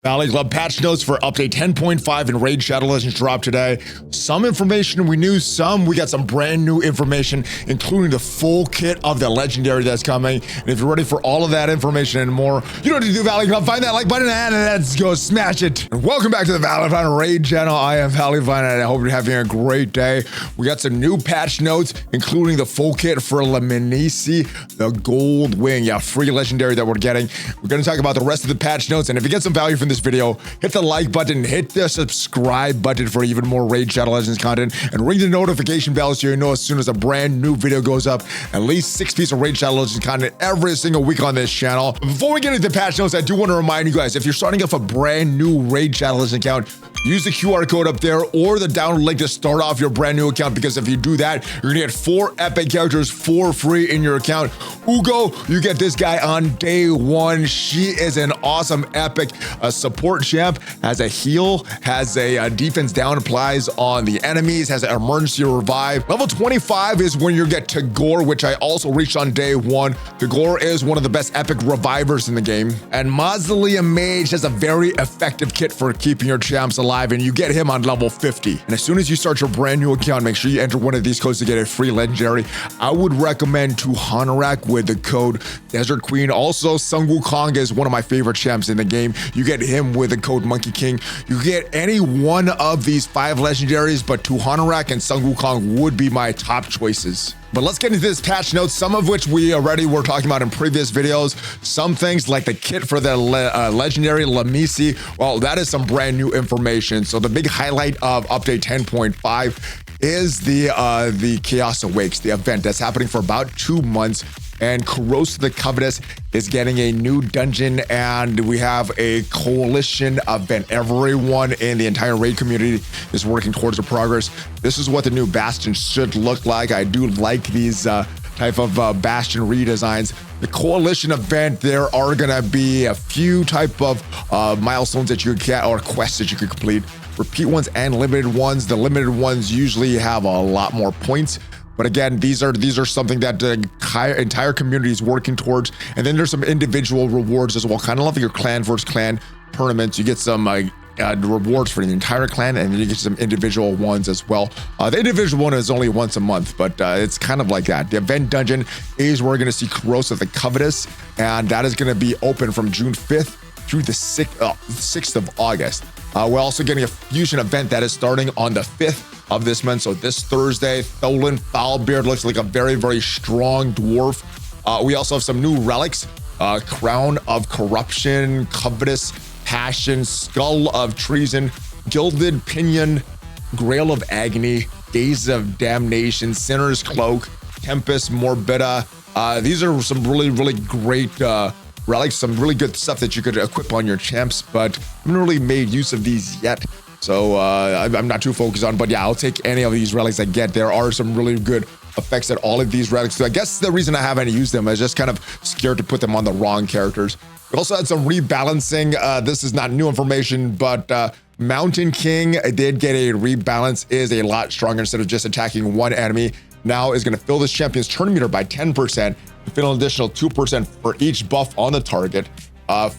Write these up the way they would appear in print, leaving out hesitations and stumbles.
Valley Club patch notes for update 10.5 and Raid Shadow Legends dropped today. Some information we knew, we got some brand new information, including the full kit of the legendary that's coming. And if you're ready for all of that information and more, you don't need to do Valley Club. Find that like button and let's go smash it. And welcome back to the ValleyFlyin Raid channel. I am ValleyFlyin and I hope you're having a great day. We got some new patch notes, including the full kit for Leminisi, the gold wing. Yeah, free legendary that we're getting. We're going to talk about the rest of the patch notes. And if you get some value from this video, hit the like button, hit the subscribe button for even more Raid Shadow Legends content, and ring the notification bell so you know as soon as a brand new video goes up. At least 6 pieces of Raid Shadow Legends content every single week on this channel. Before we get into the patch notes, I do want to remind you guys, if you're starting off a brand new Raid Shadow Legends account, use the QR code up there or the download link to start off your brand new account, because if you do that, you're gonna get 4 epic characters for free in your account. Uugo, you get this guy on day 1. She is an awesome epic support champ, has a heal, has a defense down, applies on the enemies, has an emergency revive. Level 25 is when you get Tagoar, which I also reached on day 1. Tagoar is one of the best epic revivers in the game. And Mausoleum Mage has a very effective kit for keeping your champs alive, and you get him on level 50. And as soon as you start your brand new account, make sure you enter one of these codes to get a free legendary. I would recommend to Honorak with the code Desert Queen. Also, Sun Wukong is one of my favorite champs in the game. You get him with the code Monkey King. You get any one of these 5 legendaries, but to Honorak and Sun Wukong would be my top choices. But let's get into this patch notes, some of which we already were talking about in previous videos. Some things like the kit for the legendary Leminisi, well, that is some brand new information. So the big highlight of update 10.5 is the Chaos Awakes, the event that's happening for about 2 months. And Corrosive the Covetous is getting a new dungeon, and we have a coalition event. Everyone in the entire raid community is working towards the progress. This is what the new Bastion should look like. I do like these type of Bastion redesigns. The coalition event, there are gonna be a few type of milestones that you get, or quests that you can complete. Repeat ones and limited ones. The limited ones usually have a lot more points. But again, these are something that the entire community is working towards. And then there's some individual rewards as well, kind of like your clan versus clan tournaments. You get some rewards for the entire clan, and then you get some individual ones as well. The individual one is only once a month, but it's kind of like that. The event dungeon is where we're going to see Corrosive the Covetous, and that is going to be open from June 5th through the 6th of August. We're also getting a fusion event that is starting on the 5th of this month. So this Thursday, Tholen Foulbeard looks like a very, very strong dwarf. We also have some new relics. Crown of Corruption, Covetous Passion, Skull of Treason, Gilded Pinion, Grail of Agony, Days of Damnation, Sinner's Cloak, Tempest Morbida. These are some really, really great relics, some really good stuff that you could equip on your champs, but I haven't really made use of these yet. So I'm not too focused on, but yeah, I'll take any of these relics I get. There are some really good effects that all of these relics do. I guess the reason I haven't used them is just kind of scared to put them on the wrong characters. We also had some rebalancing. This is not new information, but Mountain King did get a rebalance, is a lot stronger. Instead of just attacking one enemy, now is going to fill this champion's turn meter by 10%, fill an additional 2% for each buff on the target.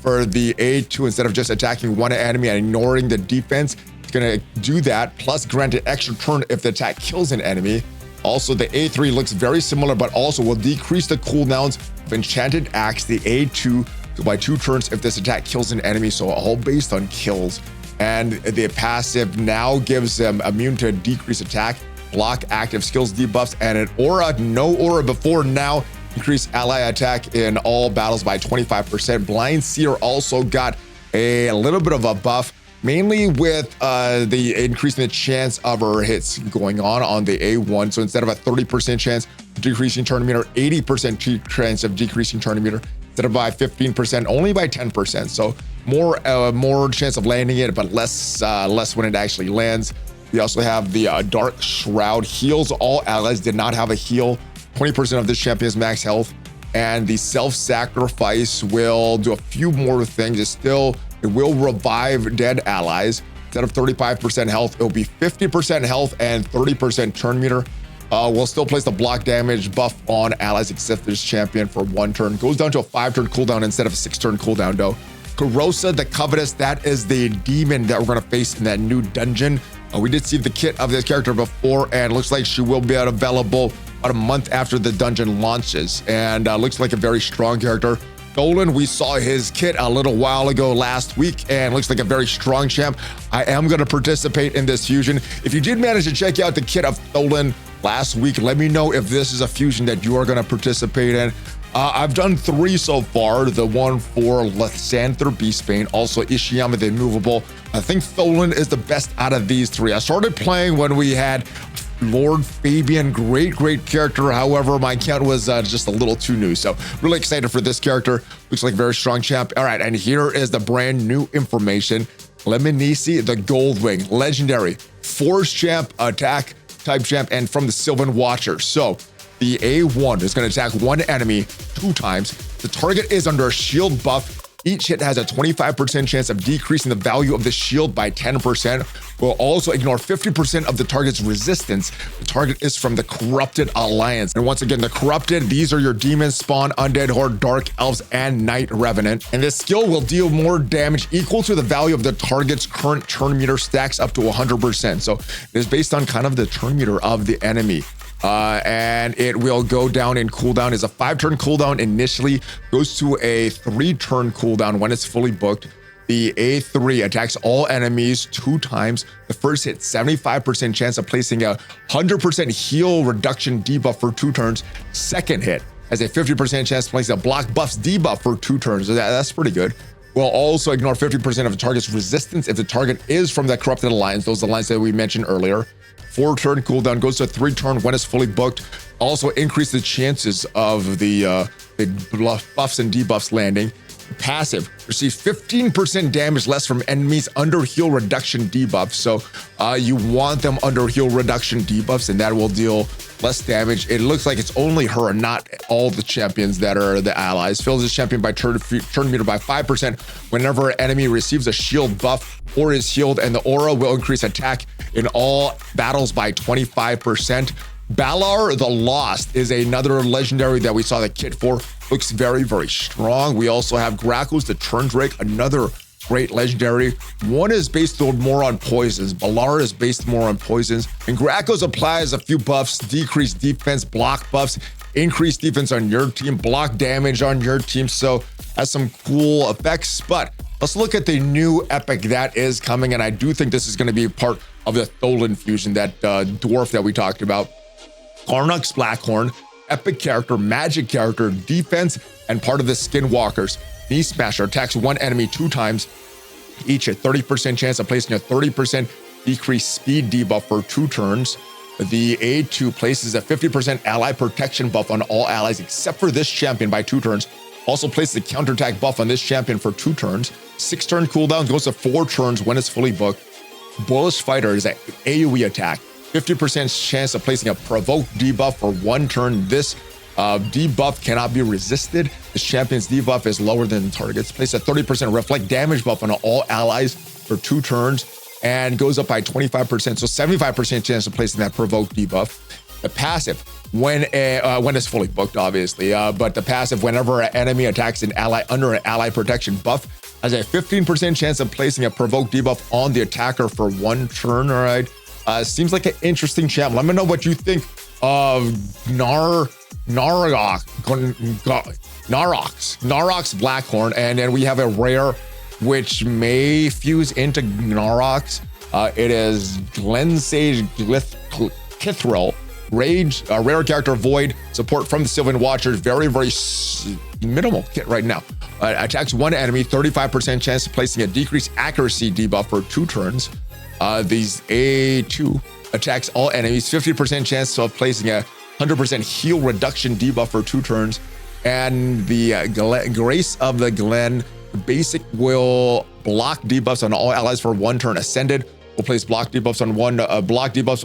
For the A2, instead of just attacking one enemy and ignoring the defense, it's going to do that, plus grant an extra turn if the attack kills an enemy. Also, the A3 looks very similar, but also will decrease the cooldowns of Enchanted Axe, the A2, by 2 turns if this attack kills an enemy, so all based on kills. And the passive now gives them immune to decrease attack, block, active skills debuffs, and an aura, no aura before now, increase ally attack in all battles by 25%. Blind Seer also got a little bit of a buff, mainly with the increasing the chance of her hits going on the A1. So instead of a 30% chance of decreasing turn meter, 80% chance of decreasing turn meter, instead of by 15%, only by 10%. So more chance of landing it, but less when it actually lands. We also have the Dark Shroud, heals all allies, did not have a heal. 20% of this champion's max health, and the self-sacrifice will do a few more things. It will revive dead allies. Instead of 35% health, it will be 50% health and 30% turn meter. We'll still place the block damage buff on allies except this champion for 1 turn. Goes down to a 5-turn cooldown instead of a 6-turn cooldown though. Corrosa the Covetous, that is the demon that we're going to face in that new dungeon. We did see the kit of this character before, and looks like she will be available about a month after the dungeon launches, and looks like a very strong character. Tholen, we saw his kit a little while ago last week, and looks like a very strong champ. I am going to participate in this fusion. If you did manage to check out the kit of Tholen last week, let me know if this is a fusion that you are going to participate in. I've done 3 so far. The one for Lysanther Beastbane, also Ishiyama the Immovable. I think Tholen is the best out of these 3. I started playing when we had Lord Fabian, great character. However, my account was just a little too new. So really excited for this character. Looks like a very strong champ. All right, and here is the brand new information. Leminisi, the Goldwing, legendary, force champ, attack type champ, and from the Sylvan Watcher. So the A1 is going to attack one enemy 2 times. The target is under a shield buff. Each hit has a 25% chance of decreasing the value of the shield by 10%. Will also ignore 50% of the target's resistance. The target is from the Corrupted Alliance. And once again, the Corrupted, these are your Demon, Spawn, Undead Horde, Dark Elves, and Night Revenant. And this skill will deal more damage equal to the value of the target's current turn meter, stacks up to 100%. So it is based on kind of the turn meter of the enemy. And it will go down in cooldown. Is a 5-turn cooldown initially, goes to a 3-turn cooldown when it's fully booked. The A3 attacks all enemies 2 times. The first hit, 75% chance of placing a 100% heal reduction debuff for 2 turns. Second hit has a 50% chance to place a block buffs debuff for 2 turns. So that's pretty good. Will also ignore 50% of the target's resistance if the target is from the Corrupted Alliance, those alliances that we mentioned earlier. 4-turn cooldown, goes to a 3-turn when it's fully booked. Also increase the chances of the buffs and debuffs landing. Passive, receives 15% damage less from enemies under heal reduction debuffs. So you want them under heal reduction debuffs, and that will deal less damage. It looks like it's only her and not all the champions that are the allies. Fills this champion by turn meter by 5% whenever an enemy receives a shield buff or is healed, and the aura will increase attack in all battles by 25%. Balar the Lost is another legendary that we saw the kit for. Looks very strong. We also have Grackles the Turndrake, another great legendary. One is based more on poisons. Balar is based more on poisons. And Grackles applies a few buffs, decreased defense, block buffs, increased defense on your team, block damage on your team. So has some cool effects. But let's look at the new epic that is coming. And I do think this is going to be part of the Tholen fusion, that dwarf that we talked about. Karnuk's Blackhorn, epic character, magic character, defense, and part of the Skinwalkers. Knee Smasher attacks one enemy 2 times, each a 30% chance of placing a 30% decreased speed debuff for 2 turns. The A2 places a 50% ally protection buff on all allies except for this champion by 2 turns. Also places a counterattack buff on this champion for 2 turns. 6-turn cooldown, goes to 4 turns when it's fully booked. Bullish Fighter is an AoE attack. 50% chance of placing a provoke debuff for 1 turn. This debuff cannot be resisted. This champion's debuff is lower than the target's. Place a 30% reflect damage buff on all allies for 2 turns and goes up by 25%. So 75% chance of placing that provoke debuff. The passive, when it's fully booked, obviously, but the passive, whenever an enemy attacks an ally under an ally protection buff, has a 15% chance of placing a provoke debuff on the attacker for 1 turn. All right. Seems like an interesting champ. Let me know what you think of Narok's Blackhorn. And then we have a rare which may fuse into Narok's. It is Glensage Kithril, Rage, rare character, Void, support from the Sylvan Watchers. Very minimal kit right now. Attacks one enemy, 35% chance of placing a decreased accuracy debuff for 2 turns. These A2 attacks all enemies, 50% chance of placing a 100% heal reduction debuff for 2 turns. And the Grace of the Glen, basic will block debuffs on all allies for 1 turn. Ascended will place block debuffs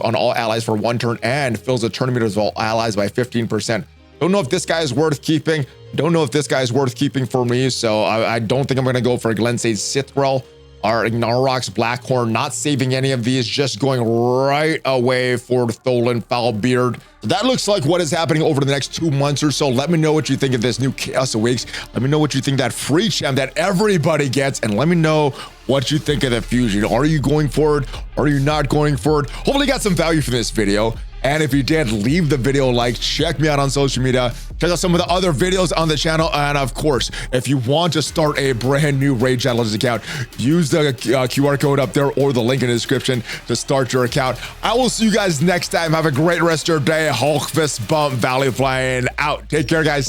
on all allies for 1 turn and fills the turn meters of all allies by 15%. Don't know if this guy is worth keeping. Don't know if this guy is worth keeping for me. So I don't think I'm going to go for a Glensage Sithrel. Our Ignarox Blackhorn, not saving any of these, just going right away for Tholen Foulbeard. That looks like what is happening over the next 2 months or so. Let me know what you think of this new Chaos Awakes. Let me know what you think that free gem that everybody gets, and let me know what you think of the fusion. Are you going for it? Are you not going for it? Hopefully you got some value from this video. And if you did, leave the video a like, check me out on social media, check out some of the other videos on the channel. And of course, if you want to start a brand new Raid Shadow Legends account, use the QR code up there or the link in the description to start your account. I will see you guys next time. Have a great rest of your day. Hulk fist bump, ValleyFlyin out. Take care, guys.